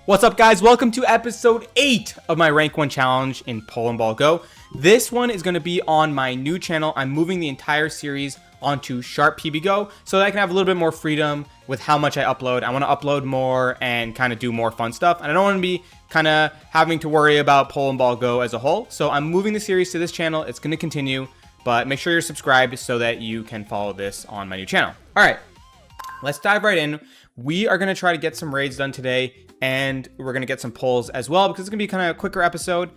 What's up, guys? Welcome to episode 8 of my rank 1 challenge in Polandball Go. This one is going to be on my new channel. I'm moving the entire series onto Sharp PBGO so that I can have a little bit more freedom with how much I upload. I want to upload more and kind of do more fun stuff, and I don't want to be kind of having to worry about Polandball Go as a whole. So I'm moving the series to this channel. It's going to continue, but make sure you're subscribed so that you can follow this on my new channel. All right, let's dive right in. We are going to try to get some raids done today, and we're going to get some pulls as well because it's going to be kind of a quicker episode.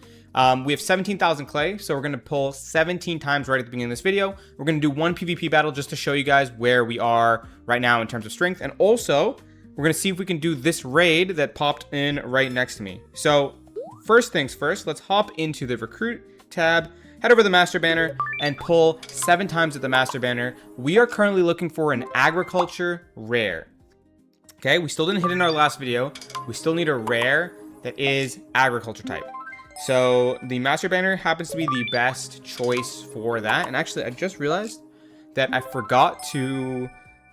We have 17,000 clay, so we're going to pull 17 times right at the beginning of this video. We're going to do one PvP battle just to show you guys where we are right now in terms of strength. And also, we're going to see if we can do this raid that popped in right next to me. So first things first, let's hop into the recruit tab, head over to the master banner, and pull 7 times at the master banner. We are currently looking for an agriculture rare. Okay, we still didn't hit in our last video. We still need a rare that is agriculture type. So the master banner happens to be the best choice for that. And actually, I just realized that I forgot to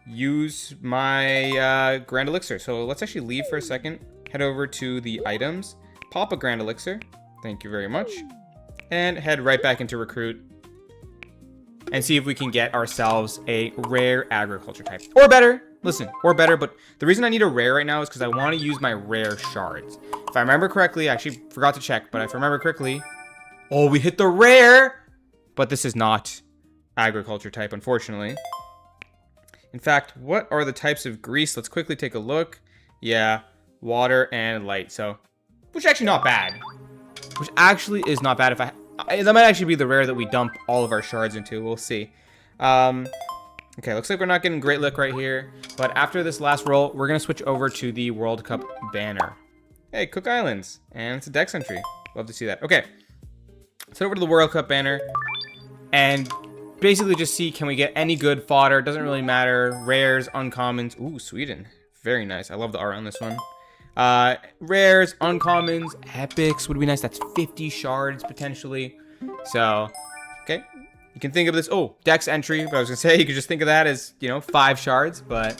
use my grand elixir. So let's actually leave for a second, head over to the items, pop a grand elixir. Thank you very much. And head right back into recruit and see if we can get ourselves a rare agriculture type. Or better. Listen, or better, but the reason I need a rare right now is because I want to use my rare shards. If I remember correctly, I actually forgot to check, but if I remember correctly, oh, we hit the rare, but this is not agriculture type, unfortunately. In fact, what are the types of grease? Let's quickly take a look. Yeah, water and light, so, which is actually not bad. Which actually is not bad. That might actually be the rare that we dump all of our shards into. We'll see. Okay, looks like we're not getting great luck right here. But after this last roll, we're going to switch over to the World Cup banner. Hey, Cook Islands. And it's a dex entry. Love to see that. Okay. Let's head over to the World Cup banner. And basically just see, can we get any good fodder? Doesn't really matter. Rares, uncommons. Ooh, Sweden. Very nice. I love the art on this one. Rares, uncommons, epics would be nice. That's 50 shards potentially. So, okay. You can think of this, oh, dex entry, but I was gonna say you could just think of that as, you know, 5 shards, but,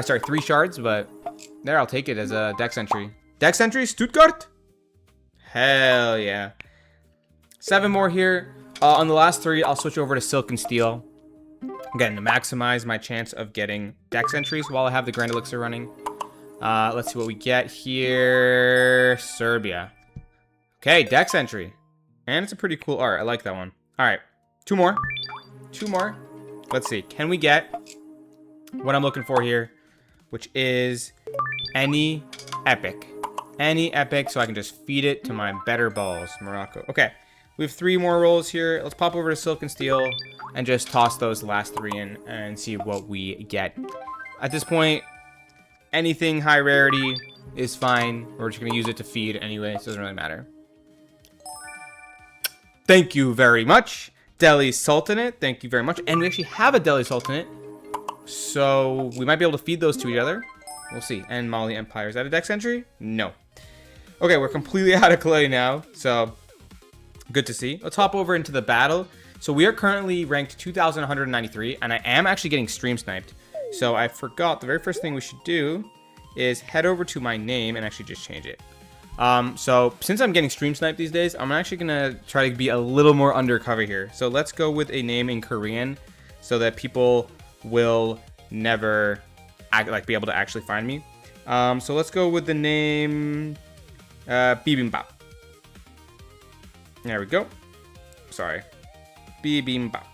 sorry, 3 shards, but there, I'll take it as a dex entry. Dex entry, Stuttgart? Hell yeah. 7 more here. On the last 3, I'll switch over to silk and steel. Again, to maximize my chance of getting dex entries while I have the grand elixir running. Let's see what we get here. Serbia. Okay, dex entry. And it's a pretty cool art. I like that one. All right. 2 more. 2 more. Let's see. Can we get what I'm looking for here, which is any epic. Any epic, so I can just feed it to my better balls. Morocco. Okay. We have 3 more rolls here. Let's pop over to silk and steel and just toss those last 3 in and see what we get. At this point, anything high rarity is fine. We're just going to use it to feed anyway, so it doesn't really matter. Thank you very much. Delhi Sultanate, thank you very much. And we actually have a Delhi Sultanate, so we might be able to feed those to each other. We'll see. And Mali Empire. Is that a dex entry? No. Okay, we're completely out of clay now, so good to see. Let's hop over into the battle. So we are currently ranked 2,193, and I am actually getting stream sniped. So I forgot, the very first thing we should do is head over to my name and actually just change it. So since I'm getting stream sniped these days, I'm actually gonna try to be a little more undercover here. So let's go with a name in Korean so that people will never be able to actually find me. So let's go with the name Bibimbap. There we go. Sorry. Bibimbap.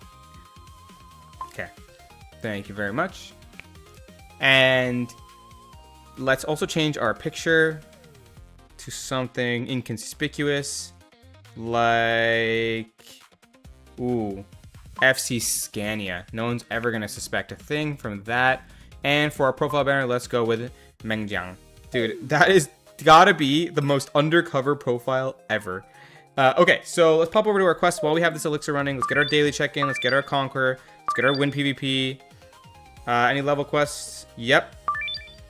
Okay. Thank you very much. And let's also change our picture to something inconspicuous, like, ooh, FC Scania. No one's ever gonna suspect a thing from that. And for our profile banner, let's go with Mengjiang. Dude, that is gotta be the most undercover profile ever. Okay, so let's pop over to our quest while we have this elixir running. Let's get our daily check-in. Let's get our conqueror. Let's get our win PvP. Any level quests? Yep.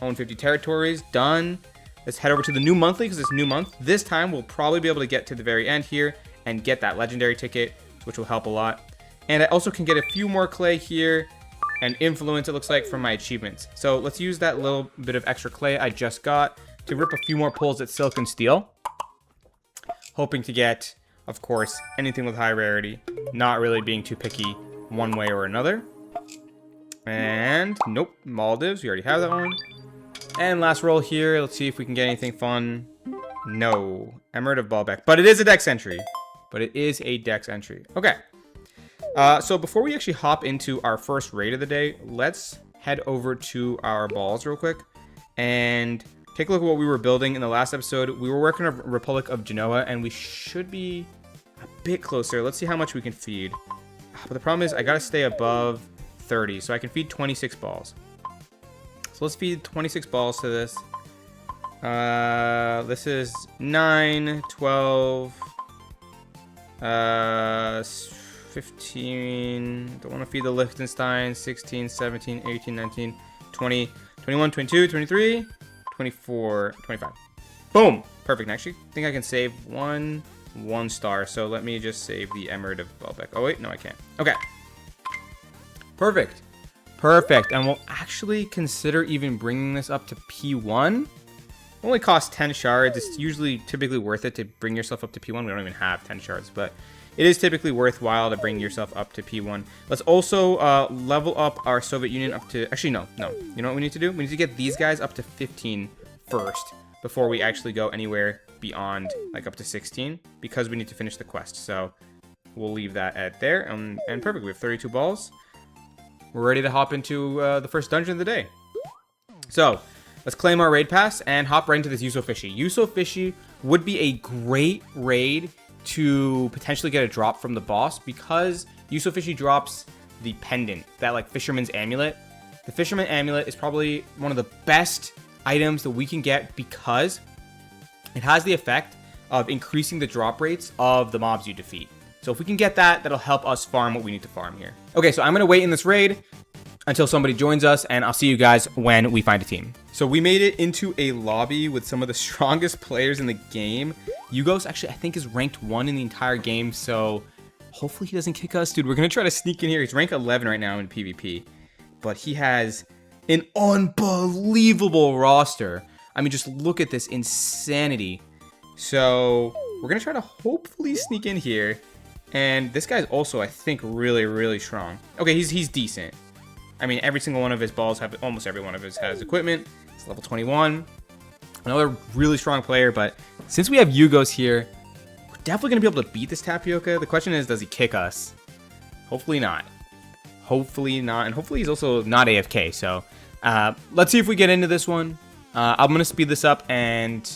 Own 50 territories. Done. Let's head over to the new monthly because it's new month. This time we'll probably be able to get to the very end here and get that legendary ticket, which will help a lot. And I also can get a few more clay here and influence, it looks like, from my achievements. So let's use that little bit of extra clay I just got to rip a few more pulls at Silk and Steel. Hoping to get, of course, anything with high rarity. Not really being too picky one way or another. And, nope, Maldives. We already have that one. And last roll here. Let's see if we can get anything fun. No. Emirate of Baalbek. But it is a dex entry. Okay. So before we actually hop into our first raid of the day, let's head over to our balls real quick and take a look at what we were building in the last episode. We were working on Republic of Genoa, and we should be a bit closer. Let's see how much we can feed. But the problem is I gotta stay above 30, so I can feed 26 balls. So let's feed 26 balls to this. This is 9, 12, 15. Don't want to feed the Liechtenstein. 16, 17, 18, 19, 20, 21, 22, 23, 24, 25. Boom! Perfect. Actually, I think I can save one star. So let me just save the Emirate of Baalbek. Oh, wait. No, I can't. Okay. Perfect. Perfect. And we'll actually consider even bringing this up to P1. Only costs 10 shards. It's usually typically worth it to bring yourself up to P1. We don't even have 10 shards, but it is typically worthwhile to bring yourself up to P1. Let's also level up our Soviet Union up to... Actually, no. You know what we need to do? We need to get these guys up to 15 first before we actually go anywhere beyond, like, up to 16, because we need to finish the quest. So we'll leave that at there. And perfect. We have 32 balls. We're ready to hop into the first dungeon of the day. So let's claim our raid pass and hop right into this Yuso Fishy. Yuso Fishy would be a great raid to potentially get a drop from the boss, because Yuso Fishy drops the pendant, that like fisherman's amulet. The fisherman amulet is probably one of the best items that we can get, because it has the effect of increasing the drop rates of the mobs you defeat. So if we can get that, that'll help us farm what we need to farm here. Okay, so I'm gonna wait in this raid until somebody joins us, and I'll see you guys when we find a team. So we made it into a lobby with some of the strongest players in the game. Yugos actually, I think, is ranked 1 in the entire game, so hopefully he doesn't kick us. Dude, we're gonna try to sneak in here. He's rank 11 right now in PvP, but he has an unbelievable roster. I mean, just look at this insanity. So we're gonna try to hopefully sneak in here. And this guy's also, I think, really, really strong. Okay, he's decent. I mean, every single one of his balls have, almost every one of his has equipment. It's level 21. Another really strong player, but since we have Yugos here, we're definitely going to be able to beat this Tapioca. The question is, does he kick us? Hopefully not. Hopefully not. And hopefully he's also not AFK. So let's see if we get into this one. I'm going to speed this up, and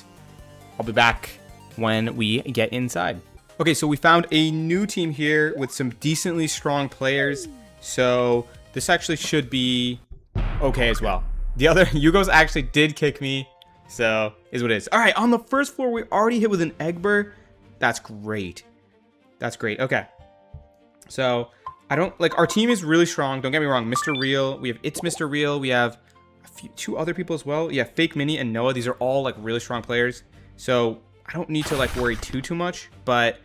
I'll be back when we get inside. Okay, so we found a new team here with some decently strong players. So this actually should be okay as well. The other Yugos actually did kick me, so is what it is. All right, on the first floor, we already hit with an Egbert. That's great. That's great. Okay. So I don't like, our team is really strong. Don't get me wrong. Mr. Real. We have It's Mr. Real. We have two other people as well. Yeah, Fake Mini and Noah. These are all like really strong players. So I don't need to like worry too much, but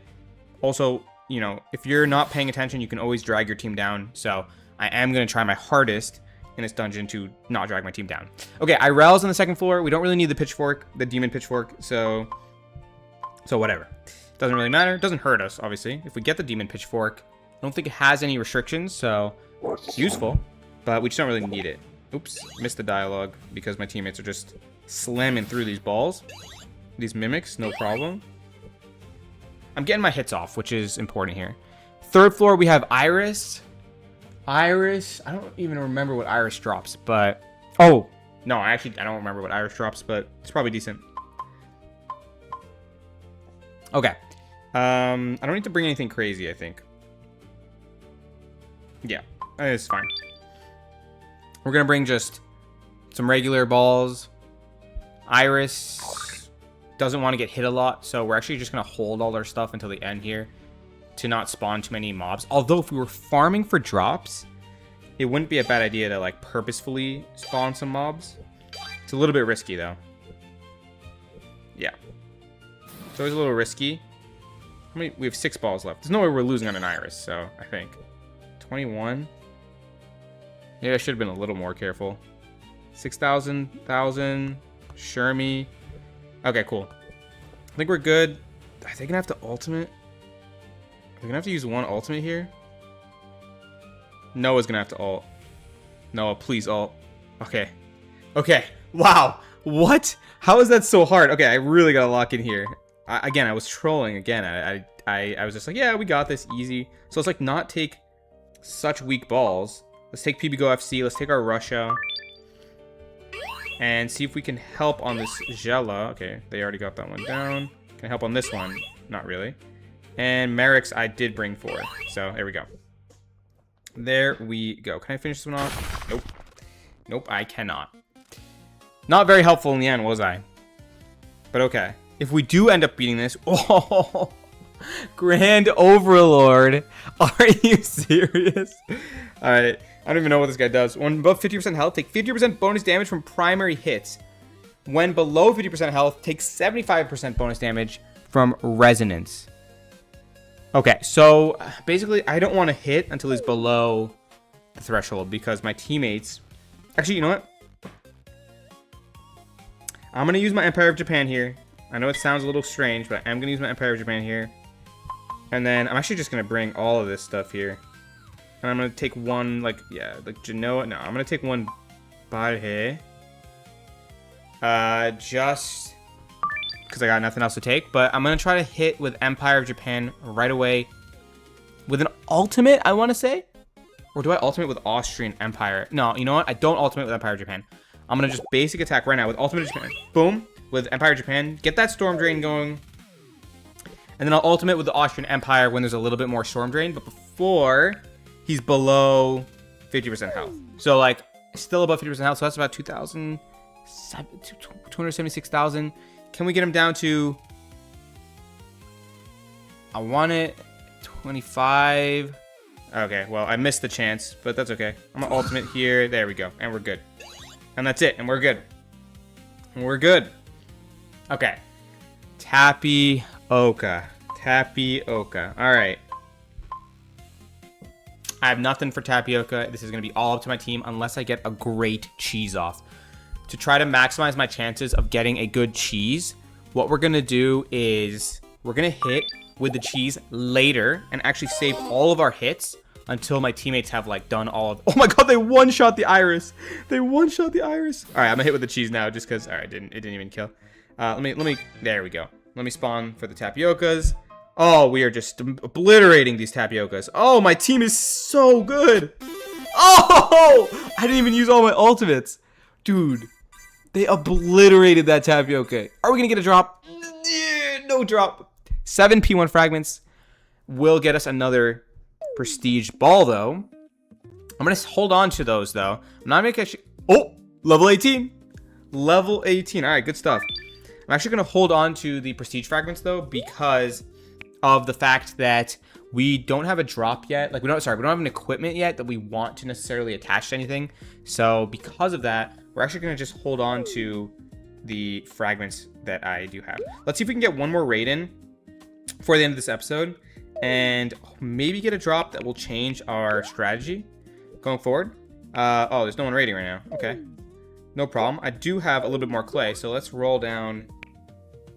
also, you know, if you're not paying attention, you can always drag your team down. So I am going to try my hardest in this dungeon to not drag my team down. Okay, Irel's on the second floor. We don't really need the pitchfork, the demon pitchfork. So whatever. Doesn't really matter. Doesn't hurt us, obviously. If we get the demon pitchfork, I don't think it has any restrictions. So it's useful, but we just don't really need it. Oops, missed the dialogue because my teammates are just slamming through these balls. These mimics, no problem. I'm getting my hits off, which is important here. Third floor, we have Iris. Iris, I don't even remember what Iris drops, but... Oh, no, I don't remember what Iris drops, but it's probably decent. Okay. I don't need to bring anything crazy, I think. Yeah, it's fine. We're going to bring just some regular balls. Iris doesn't want to get hit a lot, so we're actually just going to hold all our stuff until the end here to not spawn too many mobs. Although if we were farming for drops, it wouldn't be a bad idea to like purposefully spawn some mobs. It's a little bit risky though. Yeah. It's always a little risky. How many? We have 6 balls left. There's no way we're losing on an Iris, so I think 21. Maybe I should have been a little more careful. 6,000, 1,000, Shermie. Okay, cool. I think we're good. Are they gonna have to ultimate? Are they gonna have to use one ultimate here? Noah's gonna have to ult. Noah, please ult. Okay. Okay. Wow. What? How is that so hard? Okay, I really gotta lock in here. Again, I was trolling again. I was just like, yeah, we got this easy. So let's like not take such weak balls. Let's take PBGO FC. Let's take our Russia. And see if we can help on this Jella. Okay, they already got that one down. Can I help on this one? Not really. And Merrick's I did bring 4. So there we go. There we go. Can I finish this one off? Nope. Nope, I cannot. Not very helpful in the end, was I? But okay. If we do end up beating this... Oh! Grand Overlord. Are you serious? Alright. I don't even know what this guy does. When above 50% health, take 50% bonus damage from primary hits. When below 50% health, take 75% bonus damage from resonance. Okay, so basically I don't want to hit until he's below the threshold because my teammates... Actually, you know what? I'm going to use my Empire of Japan here. I know it sounds a little strange, but I'm going to use my Empire of Japan here. And then I'm actually just going to bring all of this stuff here. And I'm going to take one, like, yeah, like Genoa. No, I'm going to take one Barhe. Just because I got nothing else to take. But I'm going to try to hit with Empire of Japan right away. With an ultimate, I want to say? Or do I ultimate with Austrian Empire? No, you know what? I don't ultimate with Empire of Japan. I'm going to just basic attack right now with Ultimate Japan. Boom. With Empire of Japan. Get that Storm Drain going. And then I'll ultimate with the Austrian Empire when there's a little bit more Storm Drain. But before... He's below 50% health. So, like, still above 50% health. So, that's about 276,000. Can we get him down to... I want it 25. Okay, well, I missed the chance. But that's okay. I'm going to ultimate here. There we go. And we're good. And that's it. And we're good. And we're good. Okay. Tapioca. Tapioca. All right. I have nothing for Tapioca. This is going to be all up to my team unless I get a great cheese off. To try to maximize my chances of getting a good cheese, what we're going to do is we're going to hit with the cheese later and actually save all of our hits until my teammates have like done all of... Oh my god, they one-shot the Iris. They one-shot the Iris. All right, I'm going to hit with the cheese now just because... All right, it didn't even kill. Let me... There we go. Let me spawn for the Tapiocas. Oh, we are just obliterating these Tapiocas. Oh, my team is so good. Oh, I didn't even use all my ultimates. Dude, they obliterated that Tapioca. Are we going to get a drop? Yeah, no drop. 7 P1 fragments will get us another prestige ball, though. I'm going to hold on to those, though. I'm not making... Oh, level 18. Level 18. All right, good stuff. I'm actually going to hold on to the prestige fragments, though, because... of the fact that we don't have a drop yet. Like, we don't have an equipment yet that we want to necessarily attach to anything. So because of that, we're actually going to just hold on to the fragments that I do have. Let's see if we can get one more raid in before the end of this episode and maybe get a drop that will change our strategy going forward. Oh, there's no one raiding right now. Okay, no problem. I do have a little bit more clay, so let's roll down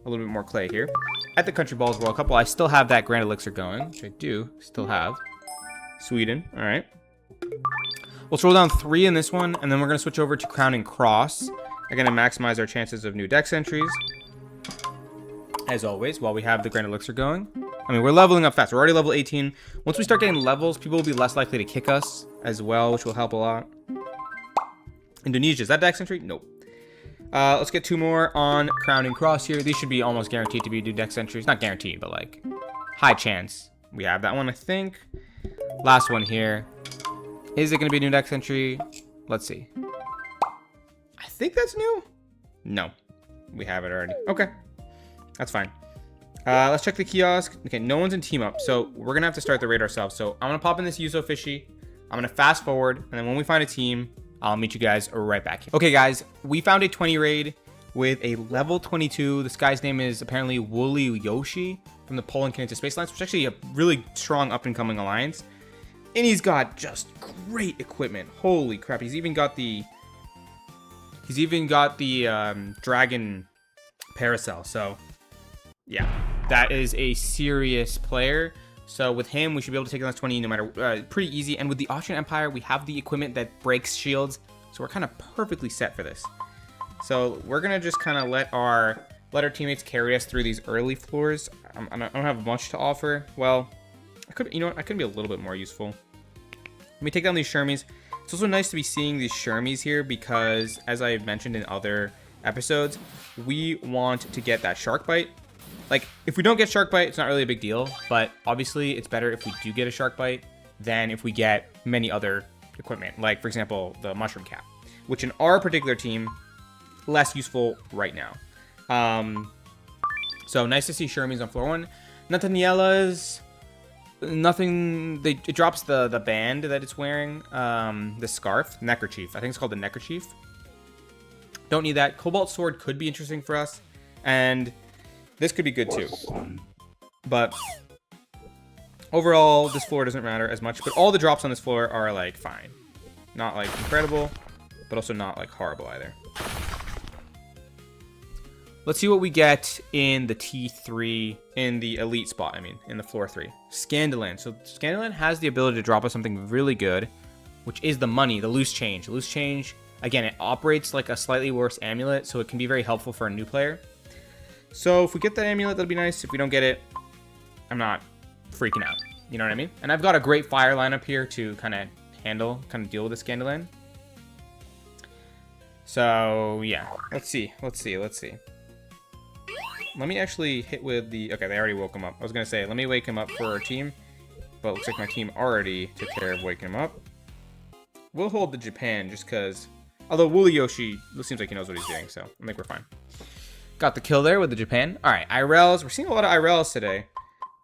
a little bit more clay here. At the countryballs World Cup, well, I still have that Grand Elixir going, which I do still have. Sweden, all right. Let's roll down 3 in this one, and then we're going to switch over to Crown and Cross. They're going to maximize our chances of new dex entries. As always, while we have the Grand Elixir going. I mean, we're leveling up fast. We're already level 18. Once we start getting levels, people will be less likely to kick us as well, which will help a lot. Indonesia, is that dex entry? Nope. Let's get 2 more on Crown and Cross here. These should be almost guaranteed to be new dex entries. Not guaranteed, but like high chance. We have that one, I think. Last one here. Is it going to be a new dex entry? Let's see. I think that's new. No, we have it already. Okay, that's fine. Let's check the kiosk. Okay, no one's in team up, so we're going to have to start the raid ourselves. So I'm going to pop in this Yuzo Fishy. I'm going to fast forward, and then when we find a team, I'll meet you guys right back here. Okay, guys, we found a 20 raid with a level 22. This guy's name is apparently Wooly Yoshi from the Poland Canadian Space Alliance, which is actually a really strong up-and-coming alliance. And he's got just great equipment. Holy crap! He's even got the dragon Paracel. So yeah, that is a serious player. So with him, we should be able to take on this 20 no matter, pretty easy. And with the Austrian Empire, we have the equipment that breaks shields. So we're kind of perfectly set for this. So we're going to just kind of let our teammates carry us through these early floors. I don't have much to offer. Well, you know what? I could be a little bit more useful. Let me take down these Shermies. It's also nice to be seeing these Shermies here because, as I mentioned in other episodes, we want to get that Shark Bite. Like, if we don't get Shark Bite, it's not really a big deal, but obviously it's better if we do get a Shark Bite than if we get many other equipment, like, for example, the Mushroom Cap, which in our particular team, less useful right now. So nice to see Shermies on floor 1. Nathaniela's nothing. It drops the band that it's wearing, the scarf, neckerchief. I think it's called the neckerchief. Don't need that. Cobalt Sword could be interesting for us, and this could be good too. But overall, this floor doesn't matter as much. But all the drops on this floor are like fine, not like incredible, but also not like horrible either. Let's see what we get in the T3, in the elite spot, I mean, in the floor 3. Scandaland. So Scandaland has the ability to drop us something really good, which is the money, the loose change. Loose change, again, it operates like a slightly worse amulet, so it can be very helpful for a new player. So if we get that amulet, that'll be nice. If we don't get it, I'm not freaking out. You know what I mean? And I've got a great fire lineup here to kind of deal with the Scandaland. So yeah, let's see. Let me actually hit with the... Okay, they already woke him up. I was going to say, let me wake him up for our team. But it looks like my team already took care of waking him up. We'll hold the Japan just because... Although Woolly Yoshi, it seems like he knows what he's doing, so I think we're fine. Got the kill there with the Japan. Alright, IRLs. We're seeing a lot of IRLs today.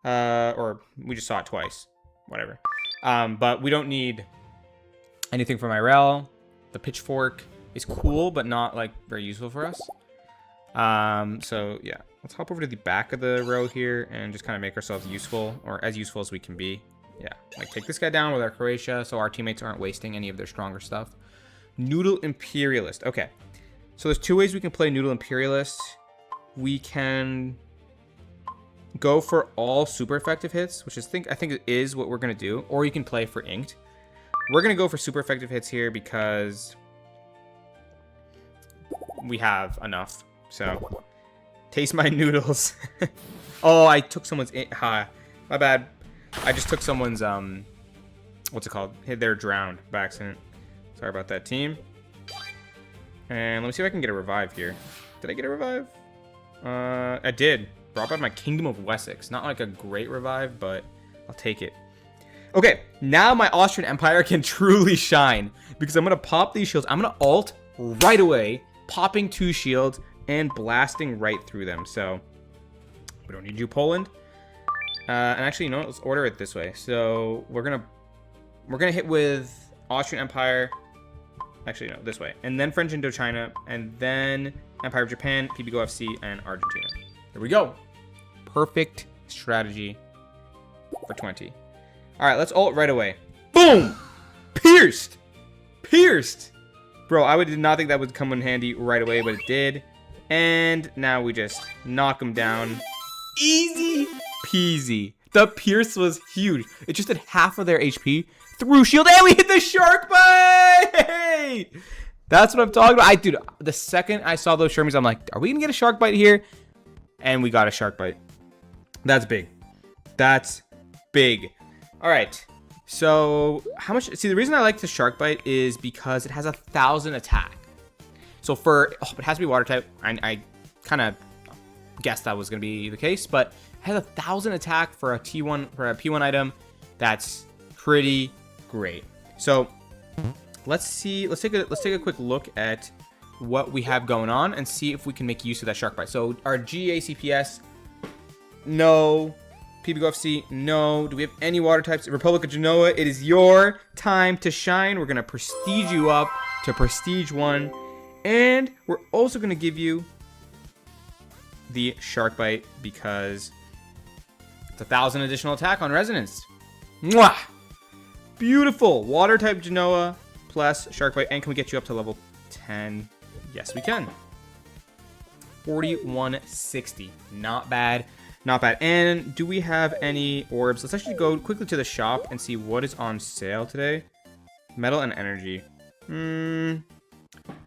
Or we just saw it twice. Whatever. But we don't need anything from IRL. The Pitchfork is cool, but not, like, very useful for us. So, yeah. Let's hop over to the back of the row here and just kind of make ourselves useful, or as useful as we can be. Yeah, like take this guy down with our Croatia so our teammates aren't wasting any of their stronger stuff. Noodle Imperialist. Okay, so there's two ways we can play Noodle Imperialist. We can go for all super effective hits, which I think it is what we're going to do, or you can play for Inked. We're going to go for super effective hits here because we have enough, so... Taste my noodles. Oh, I took someone's... my bad. I just took someone's... What's it called? They're drowned by accident. Sorry about that, team. And let me see if I can get a revive here. Did I get a revive? I did. Brought by my Kingdom of Wessex. Not like a great revive, but I'll take it. Okay, now my Austrian Empire can truly shine. Because I'm going to pop these shields. I'm going to ult right away. Popping 2 shields. And blasting right through them. So we don't need you, Poland. And actually, you know what? Let's order it this way. So we're gonna hit with Austrian Empire. Actually, no, this way. And then French Indochina, and then Empire of Japan, PBGO FC, and Argentina. There we go. Perfect strategy for 20. All right, let's ult right away. Boom! Pierced. Bro, I did not think that would come in handy right away, but it did. And now we just knock him down. Easy peasy. The Pierce was huge. It just did half of their HP through shield. And we hit the Shark Bite! That's what I'm talking about. Dude, the second I saw those Shermies, I'm like, are we going to get a Shark Bite here? And we got a Shark Bite. That's big. All right. So how much... See, the reason I like the Shark Bite is because it has 1,000 attack. So it has to be water type. I kind of guessed that was going to be the case, but it has 1,000 attack for a P1 item. That's pretty great. So let's take a quick look at what we have going on and see if we can make use of that Shark Bite. So our GACPS, no. PBGO FC, no. Do we have any water types? Republic of Genoa, it is your time to shine. We're going to prestige you up to Prestige 1. And we're also going to give you the Shark Bite because it's 1,000 additional attack on Resonance. Mwah! Beautiful. Water type Genoa plus Shark Bite. And can we get you up to level 10? Yes, we can. 4160. Not bad. Not bad. And do we have any orbs? Let's actually go quickly to the shop and see what is on sale today. Metal and energy.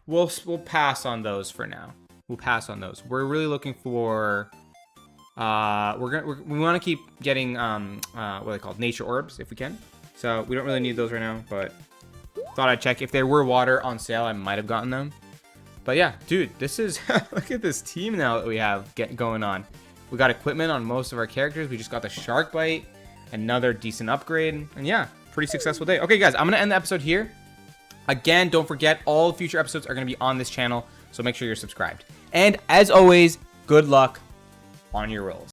We'll pass on those for now. We'll pass on those. We're really looking for we want to keep getting what are they called? Nature orbs if we can. So we don't really need those right now, but thought I'd check. If there were water on sale, I might have gotten them. But yeah, dude, this is look at this team now that we have going on. We got equipment on most of our characters. We just got the shark bite, another decent upgrade, and yeah, pretty successful day. Okay, guys, I'm gonna end the episode here. Again, don't forget, all future episodes are gonna be on this channel, so make sure you're subscribed. And as always, good luck on your rolls.